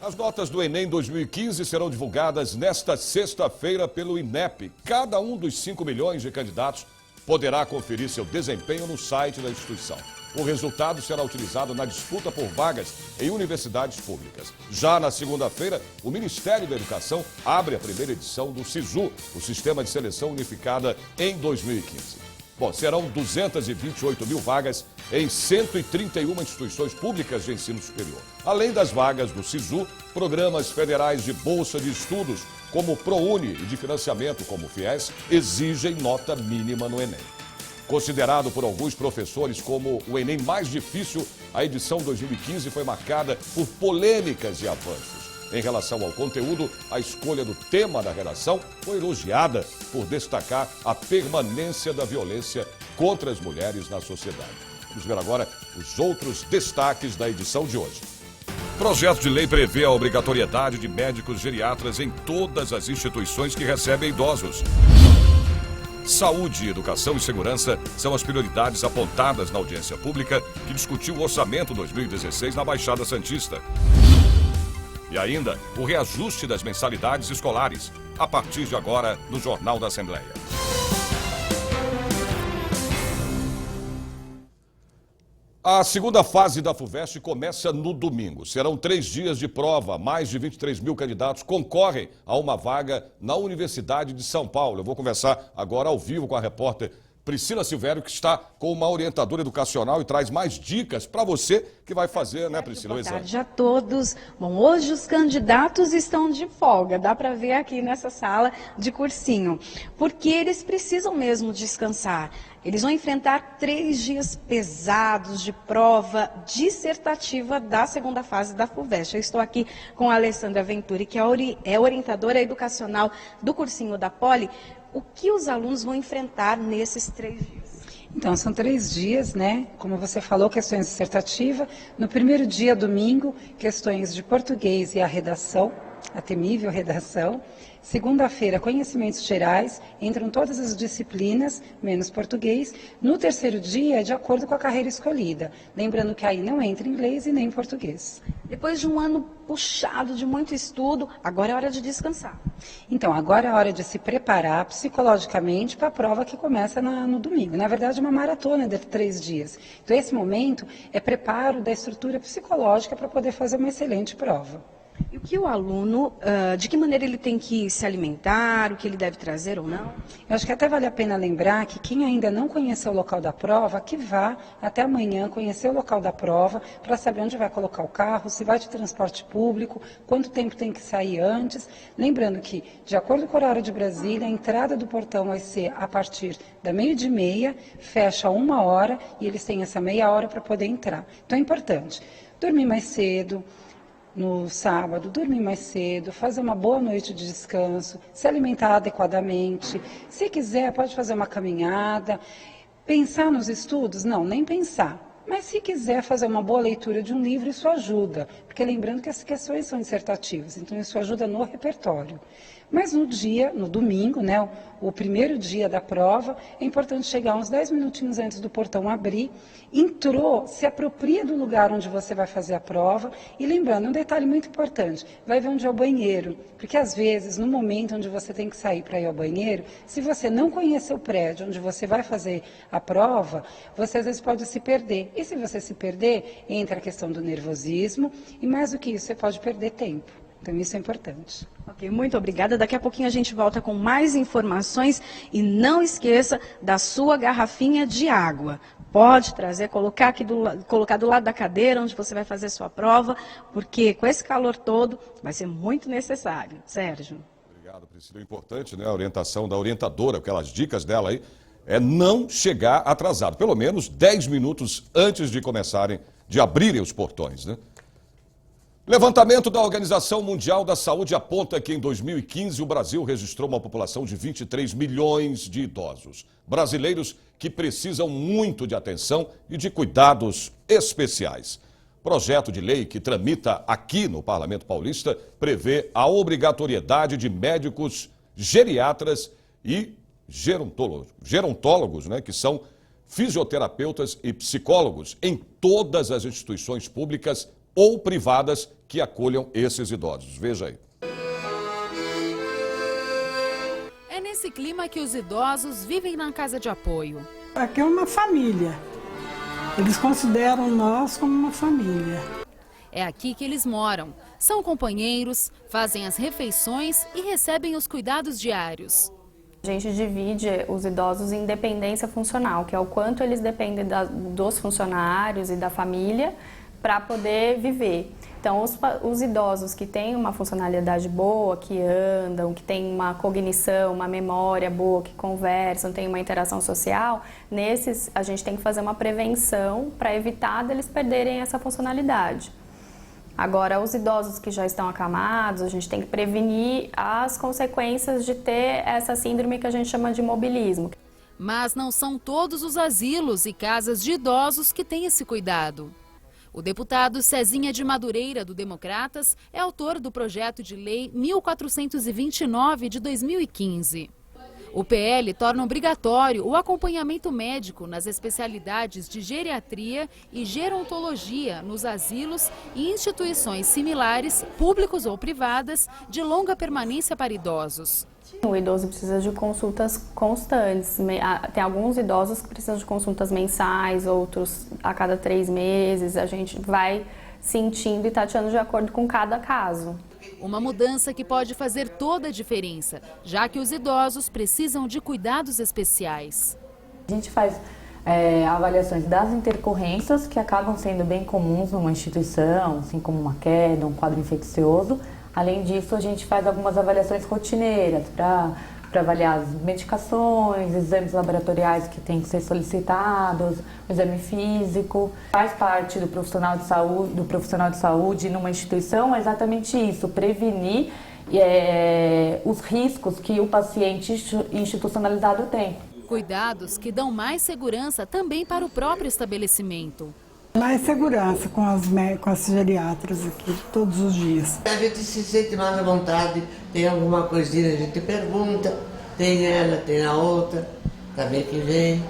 As notas do Enem 2015 serão divulgadas nesta sexta-feira pelo INEP. Cada um dos 5 milhões de candidatos poderá conferir seu desempenho no site da instituição. O resultado será utilizado na disputa por vagas em universidades públicas. Já na segunda-feira, o Ministério da Educação abre a primeira edição do SISU, o Sistema de Seleção Unificada, em 2015. Bom, serão 228 mil vagas em 131 instituições públicas de ensino superior. Além das vagas do SISU, programas federais de bolsa de estudos, como o ProUni, e de financiamento, como o FIES, exigem nota mínima no Enem. Considerado por alguns professores como o Enem mais difícil, a edição 2015 foi marcada por polêmicas e avanços. Em relação ao conteúdo, a escolha do tema da redação foi elogiada por destacar a permanência da violência contra as mulheres na sociedade. Vamos ver agora os outros destaques da edição de hoje. Projeto de lei prevê a obrigatoriedade de médicos geriatras em todas as instituições que recebem idosos. Saúde, educação e segurança são as prioridades apontadas na audiência pública que discutiu o orçamento 2016 na Baixada Santista. E ainda, o reajuste das mensalidades escolares, a partir de agora, no Jornal da Assembleia. A segunda fase da FUVEST começa no domingo. Serão 3 dias de prova. Mais de 23 mil candidatos concorrem a uma vaga na Universidade de São Paulo. Eu vou conversar agora ao vivo com a repórter Priscila Silvério, que está com uma orientadora educacional e traz mais dicas para você que vai fazer, né, Priscila? Boa tarde a todos. Bom, hoje os candidatos estão de folga, dá para ver aqui nessa sala de cursinho, porque eles precisam mesmo descansar. Eles vão enfrentar 3 dias pesados de prova dissertativa da segunda fase da FUVEST. Eu estou aqui com a Alessandra Venturi, que é orientadora educacional do cursinho da Poli. O que os alunos vão enfrentar nesses 3 dias? Então, são 3 dias, né? Como você falou, questões dissertativas. No primeiro dia, domingo, questões de português e a redação, a temível redação. Segunda-feira, conhecimentos gerais, entram todas as disciplinas, menos português. No terceiro dia, de acordo com a carreira escolhida. Lembrando que aí não entra inglês e nem português. Depois de um ano puxado, de muito estudo, agora é hora de descansar. Então, agora é hora de se preparar psicologicamente para a prova que começa no domingo. Na verdade, é uma maratona de 3 dias. Então, esse momento é preparo da estrutura psicológica para poder fazer uma excelente prova. E o que o aluno, de que maneira ele tem que se alimentar, o que ele deve trazer ou não? Eu acho que até vale a pena lembrar que quem ainda não conheceu o local da prova, que vá até amanhã conhecer o local da prova, para saber onde vai colocar o carro, se vai de transporte público, quanto tempo tem que sair antes. Lembrando que, de acordo com o horário de Brasília, a entrada do portão vai ser a partir da 12h30, fecha 1 hora e eles têm essa meia hora para poder entrar. Então é importante dormir mais cedo. No sábado, dormir mais cedo, fazer uma boa noite de descanso, se alimentar adequadamente. Se quiser, pode fazer uma caminhada. Pensar nos estudos? Não, nem pensar. Mas se quiser fazer uma boa leitura de um livro, isso ajuda. Porque lembrando que as questões são dissertativas, então isso ajuda no repertório. Mas no domingo, né, o primeiro dia da prova, é importante chegar uns 10 minutinhos antes do portão abrir. Entrou, se apropria do lugar onde você vai fazer a prova. E lembrando, um detalhe muito importante, vai ver onde é o banheiro. Porque às vezes, no momento onde você tem que sair para ir ao banheiro, se você não conhecer o prédio onde você vai fazer a prova, você às vezes pode se perder. E se você se perder, entra a questão do nervosismo. E mais do que isso, você pode perder tempo. Então isso é importante. Ok, muito obrigada. Daqui a pouquinho a gente volta com mais informações e não esqueça da sua garrafinha de água. Pode trazer, colocar do lado da cadeira onde você vai fazer sua prova, porque com esse calor todo vai ser muito necessário. Sérgio. Obrigado, Priscila. É importante, né, a orientação da orientadora, aquelas dicas dela aí, é não chegar atrasado, pelo menos 10 minutos antes de abrirem os portões, né? Levantamento da Organização Mundial da Saúde aponta que em 2015 o Brasil registrou uma população de 23 milhões de idosos. Brasileiros que precisam muito de atenção e de cuidados especiais. Projeto de lei que tramita aqui no Parlamento Paulista prevê a obrigatoriedade de médicos geriatras e gerontólogos, né, que são fisioterapeutas e psicólogos em todas as instituições públicas ou privadas que acolham esses idosos. Veja aí. É nesse clima que os idosos vivem na casa de apoio. Aqui é uma família. Eles consideram nós como uma família. É aqui que eles moram. São companheiros, fazem as refeições e recebem os cuidados diários. A gente divide os idosos em dependência funcional, que é o quanto eles dependem dos funcionários e da família para poder viver. Então, os idosos que têm uma funcionalidade boa, que andam, que têm uma cognição, uma memória boa, que conversam, têm uma interação social, nesses a gente tem que fazer uma prevenção para evitar deles perderem essa funcionalidade. Agora, os idosos que já estão acamados, a gente tem que prevenir as consequências de ter essa síndrome que a gente chama de imobilismo. Mas não são todos os asilos e casas de idosos que têm esse cuidado. O deputado Cezinha de Madureira, do Democratas, é autor do projeto de lei 1429 de 2015. O PL torna obrigatório o acompanhamento médico nas especialidades de geriatria e gerontologia nos asilos e instituições similares, públicos ou privadas, de longa permanência para idosos. O idoso precisa de consultas constantes. Tem alguns idosos que precisam de consultas mensais, outros a cada 3 meses. A gente vai sentindo e tateando de acordo com cada caso. Uma mudança que pode fazer toda a diferença, já que os idosos precisam de cuidados especiais. A gente faz avaliações das intercorrências que acabam sendo bem comuns numa instituição, assim como uma queda, um quadro infeccioso. Além disso, a gente faz algumas avaliações rotineiras para avaliar as medicações, exames laboratoriais que têm que ser solicitados, o exame físico. Faz parte do profissional de saúde numa instituição é exatamente isso, prevenir os riscos que o paciente institucionalizado tem. Cuidados que dão mais segurança também para o próprio estabelecimento. Mais segurança com as geriatras aqui todos os dias. A gente se sente mais à vontade, tem alguma coisinha, a gente pergunta, tem ela, tem a outra, também que vem.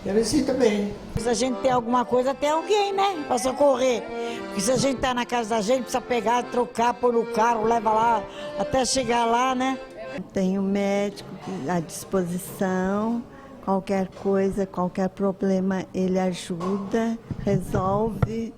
Eu me sinto bem. Se a gente tem alguma coisa, tem alguém, né, para socorrer. Porque se a gente tá na casa da gente, precisa pegar, trocar, pôr no carro, leva lá, até chegar lá, né? Tem um médico à disposição. Qualquer coisa, qualquer problema, ele ajuda, resolve.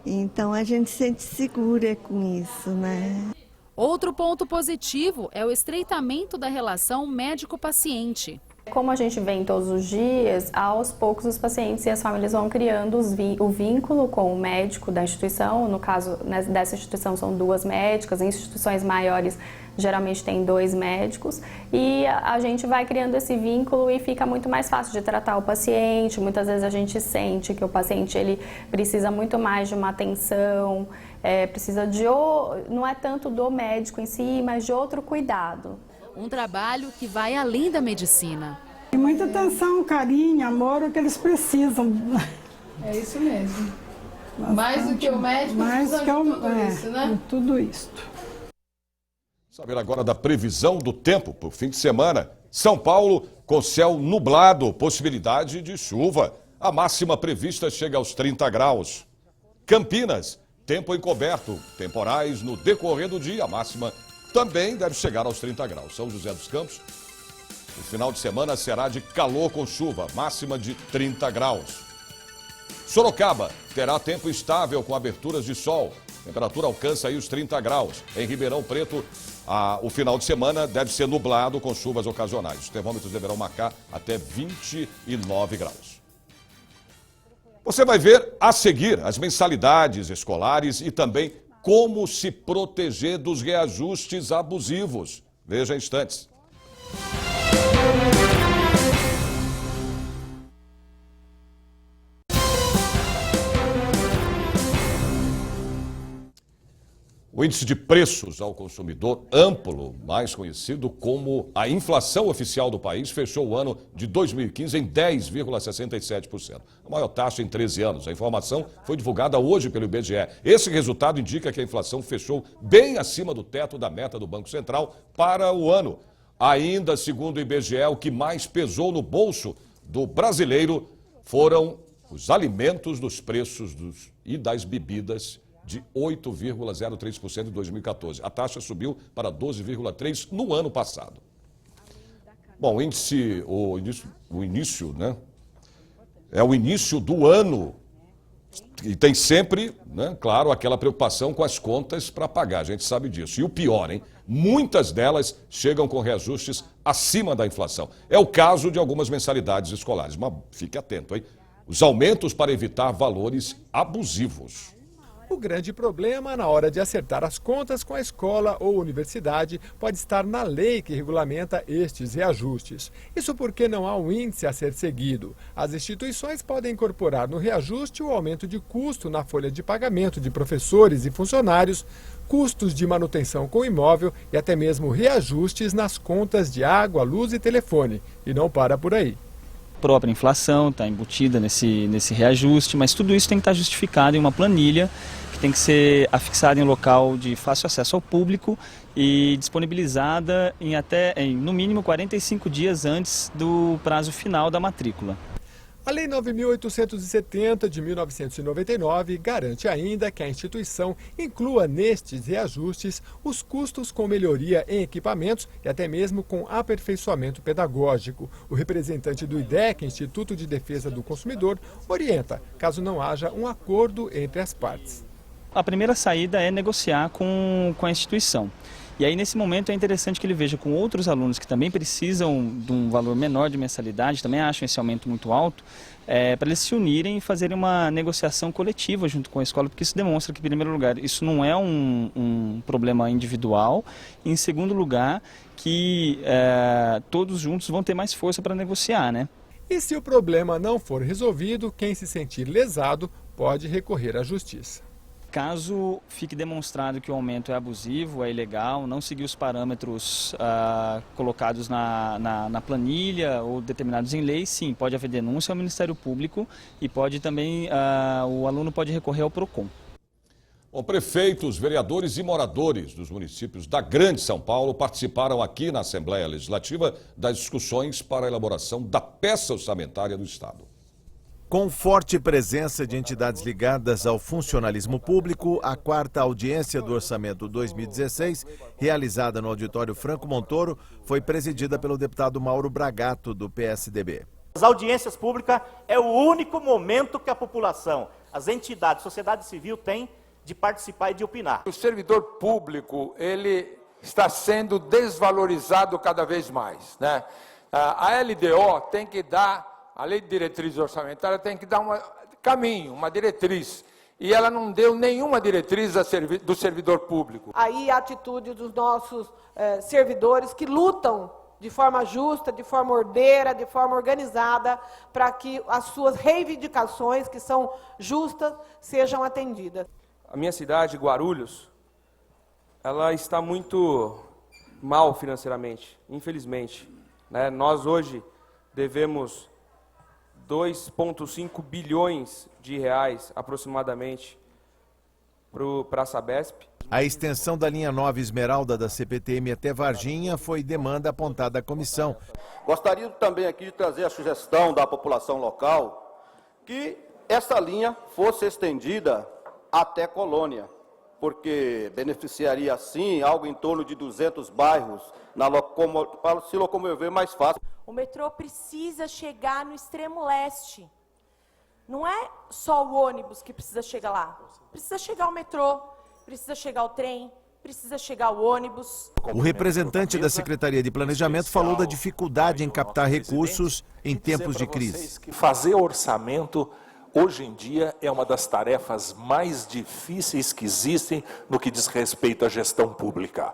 Então a gente se sente segura com isso, né? Outro ponto positivo é o estreitamento da relação médico-paciente. Como a gente vem todos os dias, aos poucos os pacientes e as famílias vão criando o vínculo com o médico da instituição. No caso dessa instituição são 2 médicas, em instituições maiores geralmente tem 2 médicos. E a gente vai criando esse vínculo e fica muito mais fácil de tratar o paciente. Muitas vezes a gente sente que o paciente ele precisa muito mais de uma atenção, precisa não é tanto do médico em si, mas de outro cuidado. Um trabalho que vai além da medicina. E muita atenção, carinho, amor, é o que eles precisam. É isso mesmo. Mais do que o médico, mais precisa de tudo isso, né? Tudo isso. Saber agora da previsão do tempo para o fim de semana. São Paulo com céu nublado, possibilidade de chuva. A máxima prevista chega aos 30 graus. Campinas, tempo encoberto, temporais no decorrer do dia. A máxima também deve chegar aos 30 graus. São José dos Campos, o final de semana será de calor com chuva, máxima de 30 graus. Sorocaba terá tempo estável com aberturas de sol. Temperatura alcança aí os 30 graus. Em Ribeirão Preto, o final de semana deve ser nublado com chuvas ocasionais. Os termômetros deverão marcar até 29 graus. Você vai ver a seguir as mensalidades escolares e também como se proteger dos reajustes abusivos. Veja em instantes. O índice de preços ao consumidor amplo, mais conhecido como a inflação oficial do país, fechou o ano de 2015 em 10,67%. A maior taxa em 13 anos. A informação foi divulgada hoje pelo IBGE. Esse resultado indica que a inflação fechou bem acima do teto da meta do Banco Central para o ano. Ainda, segundo o IBGE, o que mais pesou no bolso do brasileiro foram os alimentos dos preços e das bebidas de 8,03% em 2014. A taxa subiu para 12,3% no ano passado. Bom, o início, né? É o início do ano e tem sempre, né, claro, aquela preocupação com as contas para pagar, a gente sabe disso. E o pior, hein? Muitas delas chegam com reajustes acima da inflação. É o caso de algumas mensalidades escolares, mas fique atento, hein? Os aumentos para evitar valores abusivos. O grande problema na hora de acertar as contas com a escola ou universidade pode estar na lei que regulamenta estes reajustes. Isso porque não há um índice a ser seguido. As instituições podem incorporar no reajuste o aumento de custo na folha de pagamento de professores e funcionários, custos de manutenção com imóvel e até mesmo reajustes nas contas de água, luz e telefone. E não para por aí. A própria inflação está embutida nesse reajuste, mas tudo isso tem que estar justificado em uma planilha que tem que ser afixada em um local de fácil acesso ao público e disponibilizada em no mínimo 45 dias antes do prazo final da matrícula. A Lei 9.870 de 1999 garante ainda que a instituição inclua nestes reajustes os custos com melhoria em equipamentos e até mesmo com aperfeiçoamento pedagógico. O representante do IDEC, Instituto de Defesa do Consumidor, orienta, caso não haja um acordo entre as partes. A primeira saída é negociar com a instituição. E aí, nesse momento, é interessante que ele veja com outros alunos que também precisam de um valor menor de mensalidade, também acham esse aumento muito alto, para eles se unirem e fazerem uma negociação coletiva junto com a escola, porque isso demonstra que, em primeiro lugar, isso não é um problema individual, e, em segundo lugar, que todos juntos vão ter mais força para negociar, né? E se o problema não for resolvido, quem se sentir lesado pode recorrer à justiça. Caso fique demonstrado que o aumento é abusivo, é ilegal, não seguir os parâmetros colocados na planilha ou determinados em lei, sim, pode haver denúncia ao Ministério Público e pode também, o aluno pode recorrer ao PROCON. Bom, prefeitos, vereadores e moradores dos municípios da Grande São Paulo participaram aqui na Assembleia Legislativa das discussões para a elaboração da peça orçamentária do Estado. Com forte presença de entidades ligadas ao funcionalismo público, a 4ª audiência do Orçamento 2016, realizada no Auditório Franco Montoro, foi presidida pelo deputado Mauro Bragato, do PSDB. As audiências públicas é o único momento que a população, as entidades, a sociedade civil tem de participar e de opinar. O servidor público, ele está sendo desvalorizado cada vez mais, né? A LDO tem que dar... A Lei de Diretriz Orçamentária tem que dar um caminho, uma diretriz. E ela não deu nenhuma diretriz do servidor público. Aí a atitude dos nossos servidores que lutam de forma justa, de forma ordeira, de forma organizada, para que as suas reivindicações, que são justas, sejam atendidas. A minha cidade, Guarulhos, ela está muito mal financeiramente, infelizmente, né? Nós hoje devemos 2,5 bilhões de reais, aproximadamente, para a Sabesp. A extensão da linha 9 Esmeralda da CPTM até Varginha foi demanda apontada à comissão. Gostaria também aqui de trazer a sugestão da população local que essa linha fosse estendida até Colônia, porque beneficiaria, assim, algo em torno de 200 bairros para se locomover mais fácil. O metrô precisa chegar no extremo leste. Não é só o ônibus que precisa chegar lá. Precisa chegar o metrô, precisa chegar o trem, precisa chegar o ônibus. O representante da Secretaria de Planejamento falou da dificuldade em captar recursos em tempos de crise. Fazer orçamento, hoje em dia, é uma das tarefas mais difíceis que existem no que diz respeito à gestão pública.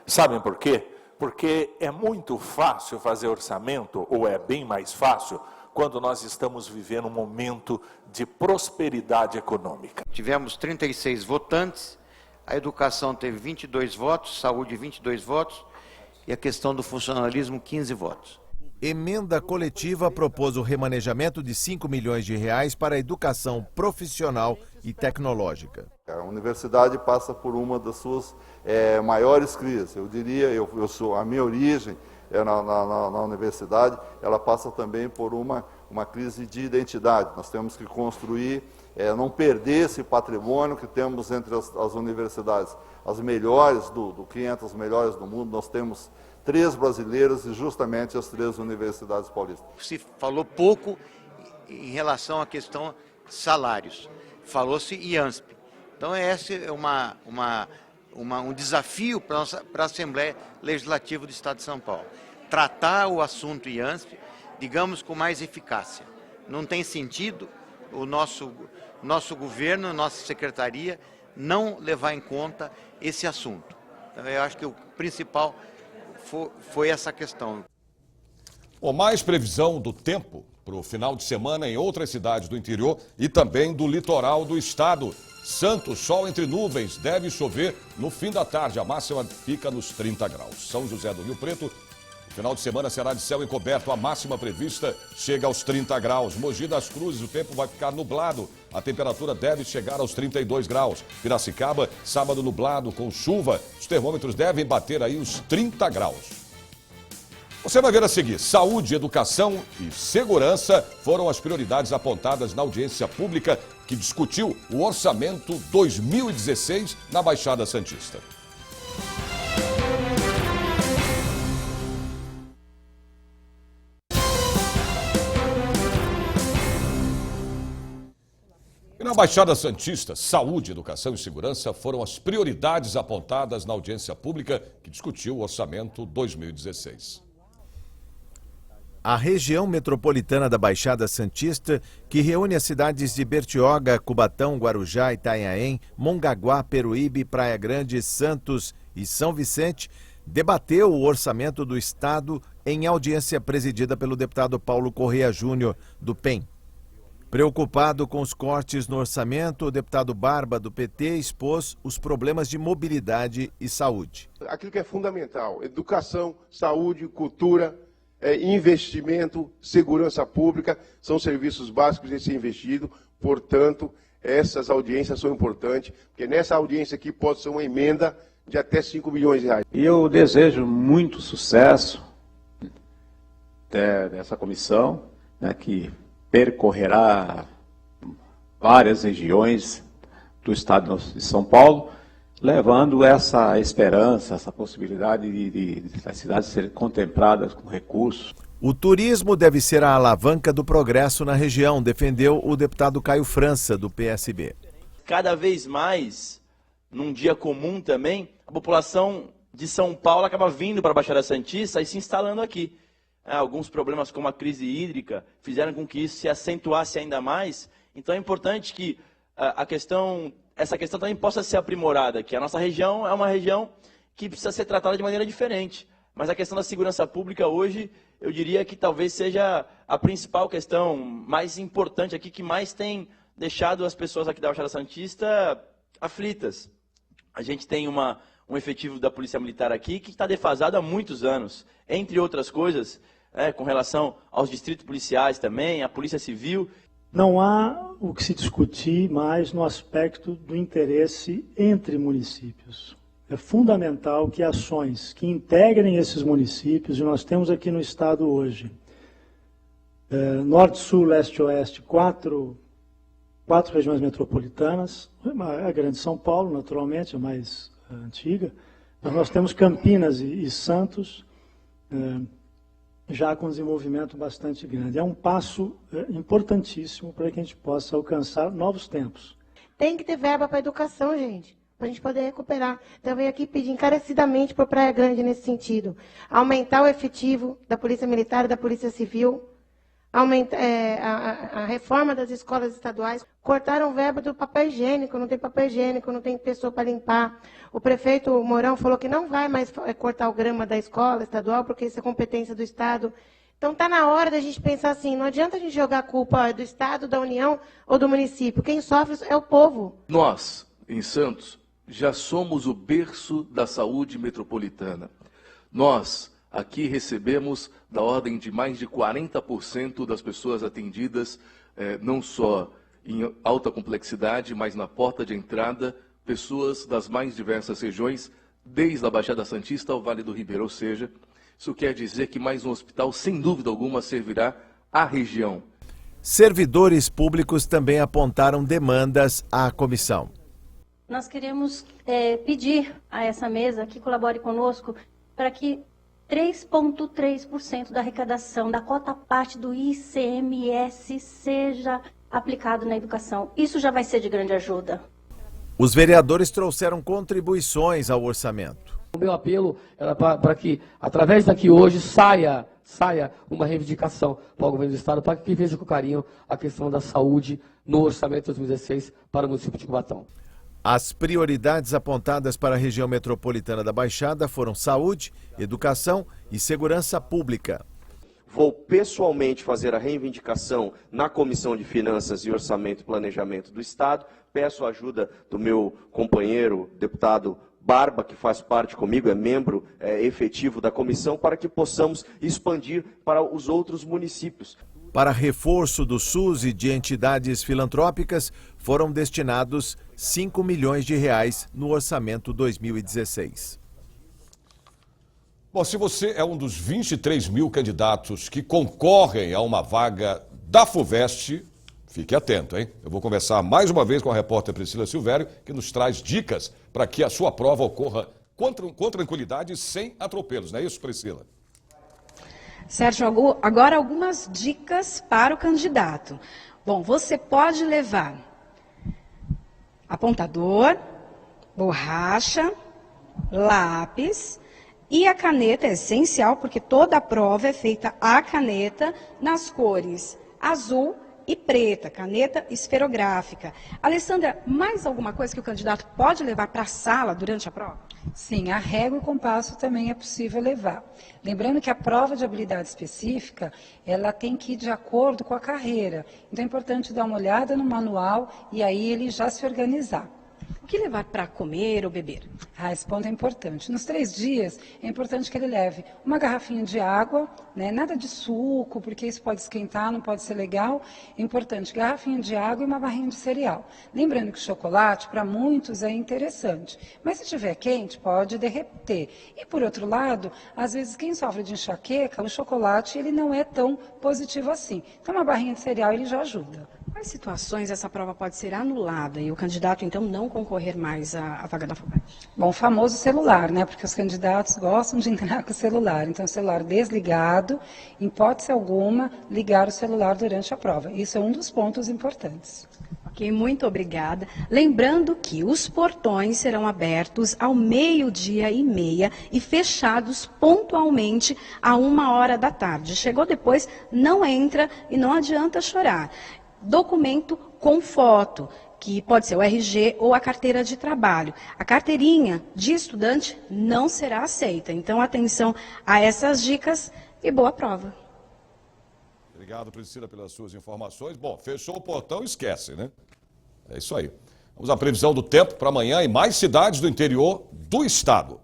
Sabem por quê? Porque é muito fácil fazer orçamento, ou é bem mais fácil, quando nós estamos vivendo um momento de prosperidade econômica. Tivemos 36 votantes, a educação teve 22 votos, saúde 22 votos e a questão do funcionalismo 15 votos. Emenda coletiva propôs o remanejamento de 5 milhões de reais para a educação profissional e tecnológica. A universidade passa por uma das suas maiores crises. Eu diria, a minha origem na universidade, ela passa também por uma crise de identidade. Nós temos que construir não perder esse patrimônio que temos entre as universidades, as melhores do 500 melhores do mundo. Nós temos 3 brasileiras e justamente as 3 universidades paulistas. Se falou pouco em relação à questão salários, falou-se IANSP. Então esse é um desafio para a Assembleia Legislativa do Estado de São Paulo. Tratar o assunto IANSP, digamos, com mais eficácia. Não tem sentido o nosso governo, nossa secretaria, não levar em conta esse assunto. Então, eu acho que o principal foi essa questão. Bom, mais previsão do tempo para o final de semana em outras cidades do interior e também do litoral do estado. Santos, sol entre nuvens, deve chover no fim da tarde. A máxima fica nos 30 graus. São José do Rio Preto, o final de semana será de céu encoberto. A máxima prevista chega aos 30 graus. Mogi das Cruzes, o tempo vai ficar nublado. A temperatura deve chegar aos 32 graus. Piracicaba, sábado nublado com chuva. Os termômetros devem bater aí os 30 graus. Você vai ver a seguir: saúde, educação e segurança foram as prioridades apontadas na audiência pública que discutiu o orçamento 2016 na Baixada Santista. E na Baixada Santista, saúde, educação e segurança foram as prioridades apontadas na audiência pública que discutiu o orçamento 2016. A região metropolitana da Baixada Santista, que reúne as cidades de Bertioga, Cubatão, Guarujá, Itanhaém, Mongaguá, Peruíbe, Praia Grande, Santos e São Vicente, debateu o orçamento do Estado em audiência presidida pelo deputado Paulo Correia Júnior, do PEN. Preocupado com os cortes no orçamento, o deputado Barba, do PT, expôs os problemas de mobilidade e saúde. Aquilo que é fundamental: educação, saúde, cultura, investimento, segurança pública, são serviços básicos de ser investido. Portanto, essas audiências são importantes, porque nessa audiência aqui pode ser uma emenda de até 5 milhões de reais. E eu desejo muito sucesso dessa comissão, né, que percorrerá várias regiões do estado de São Paulo, levando essa esperança, essa possibilidade de as cidades serem contempladas com recursos. O turismo deve ser a alavanca do progresso na região, defendeu o deputado Caio França, do PSB. Cada vez mais, num dia comum também, a população de São Paulo acaba vindo para a Baixada Santista e se instalando aqui. Alguns problemas como a crise hídrica fizeram com que isso se acentuasse ainda mais. Então é importante que essa questão também possa ser aprimorada, que a nossa região é uma região que precisa ser tratada de maneira diferente. Mas a questão da segurança pública hoje, eu diria que talvez seja a principal questão mais importante aqui, que mais tem deixado as pessoas aqui da Baixada Santista aflitas. A gente tem um efetivo da Polícia Militar aqui que está defasado há muitos anos, entre outras coisas, com relação aos distritos policiais também, a Polícia Civil. Não há o que se discutir mais no aspecto do interesse entre municípios. É fundamental que ações que integrem esses municípios, e nós temos aqui no estado hoje, norte, sul, leste, oeste, quatro regiões metropolitanas, a grande São Paulo, naturalmente, a mais antiga, mas nós temos Campinas e Santos, já com desenvolvimento bastante grande. É um passo importantíssimo para que a gente possa alcançar novos tempos. Tem que ter verba para a educação, gente, para a gente poder recuperar. Então, eu venho aqui pedir encarecidamente para a Praia Grande nesse sentido. Aumentar o efetivo da Polícia Militar e da Polícia Civil, aumentar a reforma das escolas estaduais. Cortaram verba do papel higiênico, não tem papel higiênico, não tem pessoa para limpar. O prefeito Mourão falou que não vai mais cortar o grama da escola estadual, porque isso é competência do Estado. Então está na hora da gente pensar assim, não adianta a gente jogar a culpa do Estado, da União ou do município. Quem sofre é o povo. Nós, em Santos, já somos o berço da saúde metropolitana. Nós aqui recebemos da ordem de mais de 40% das pessoas atendidas, não só em alta complexidade, mas na porta de entrada, pessoas das mais diversas regiões, desde a Baixada Santista ao Vale do Ribeira. Ou seja, isso quer dizer que mais um hospital, sem dúvida alguma, servirá à região. Servidores públicos também apontaram demandas à comissão. Nós queremos pedir a essa mesa que colabore conosco para que 3,3% da arrecadação da cota parte do ICMS seja aplicado na educação. Isso já vai ser de grande ajuda. Os vereadores trouxeram contribuições ao orçamento. O meu apelo era para que, através daqui hoje, saia uma reivindicação para o governo do Estado, para que veja com carinho a questão da saúde no orçamento de 2016 para o município de Cubatão. As prioridades apontadas para a região metropolitana da Baixada foram saúde, educação e segurança pública. Vou pessoalmente fazer a reivindicação na Comissão de Finanças e Orçamento e Planejamento do Estado. Peço a ajuda do meu companheiro, deputado Barba, que faz parte comigo, é membro efetivo da comissão, para que possamos expandir para os outros municípios. Para reforço do SUS e de entidades filantrópicas, foram destinados R$ 5 milhões no orçamento 2016. Bom, se você é um dos 23 mil candidatos que concorrem a uma vaga da FUVEST, fique atento, hein? Eu vou conversar mais uma vez com a repórter Priscila Silvério, que nos traz dicas para que a sua prova ocorra com tranquilidade e sem atropelos. Não é isso, Priscila? Sérgio, agora algumas dicas para o candidato. Bom, você pode levar apontador, borracha, lápis e a caneta é essencial, porque toda a prova é feita à caneta nas cores azul e preta, caneta esferográfica. Alessandra, mais alguma coisa que o candidato pode levar para a sala durante a prova? Sim, a régua e o compasso também é possível levar. Lembrando que a prova de habilidade específica, ela tem que ir de acordo com a carreira. Então é importante dar uma olhada no manual e aí ele já se organizar. O que levar para comer ou beber? Esse ponto é importante. Nos 3 dias, é importante que ele leve uma garrafinha de água, né? Nada de suco, porque isso pode esquentar, não pode ser legal. É importante, garrafinha de água e uma barrinha de cereal. Lembrando que o chocolate, para muitos, é interessante. Mas se estiver quente, pode derreter. E, por outro lado, às vezes, quem sofre de enxaqueca, o chocolate ele não é tão positivo assim. Então, uma barrinha de cereal ele já ajuda. Quais situações essa prova pode ser anulada e o candidato, então, não concorrer mais à vaga da FUVEST? Bom, o famoso celular, né? Porque os candidatos gostam de entrar com o celular. Então, o celular desligado, em hipótese alguma, ligar o celular durante a prova. Isso é um dos pontos importantes. Ok, muito obrigada. Lembrando que os portões serão abertos ao 12h30 e fechados pontualmente à 1h da tarde. Chegou depois, não entra e não adianta chorar. Documento com foto, que pode ser o RG ou a carteira de trabalho. A carteirinha de estudante não será aceita. Então, atenção a essas dicas e boa prova. Obrigado, Priscila, pelas suas informações. Bom, fechou o portão, esquece, né? É isso aí. Vamos à previsão do tempo para amanhã em mais cidades do interior do estado.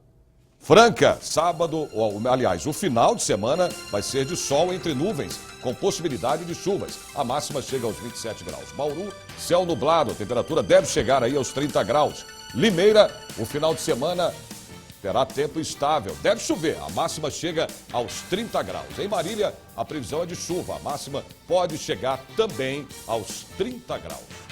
Franca, sábado, aliás, o final de semana vai ser de sol entre nuvens, com possibilidade de chuvas. A máxima chega aos 27 graus. Bauru, céu nublado, a temperatura deve chegar aí aos 30 graus. Limeira, o final de semana terá tempo estável, deve chover, a máxima chega aos 30 graus. Em Marília, a previsão é de chuva, a máxima pode chegar também aos 30 graus.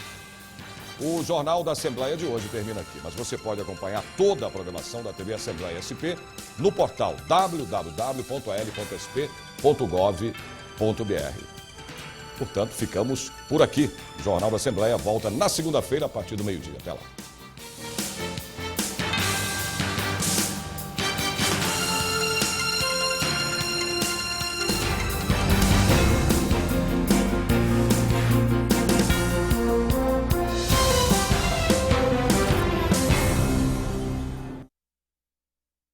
O Jornal da Assembleia de hoje termina aqui, mas você pode acompanhar toda a programação da TV Assembleia SP no portal www.al.sp.gov.br. Portanto, ficamos por aqui. O Jornal da Assembleia volta na segunda-feira a partir do meio-dia. Até lá.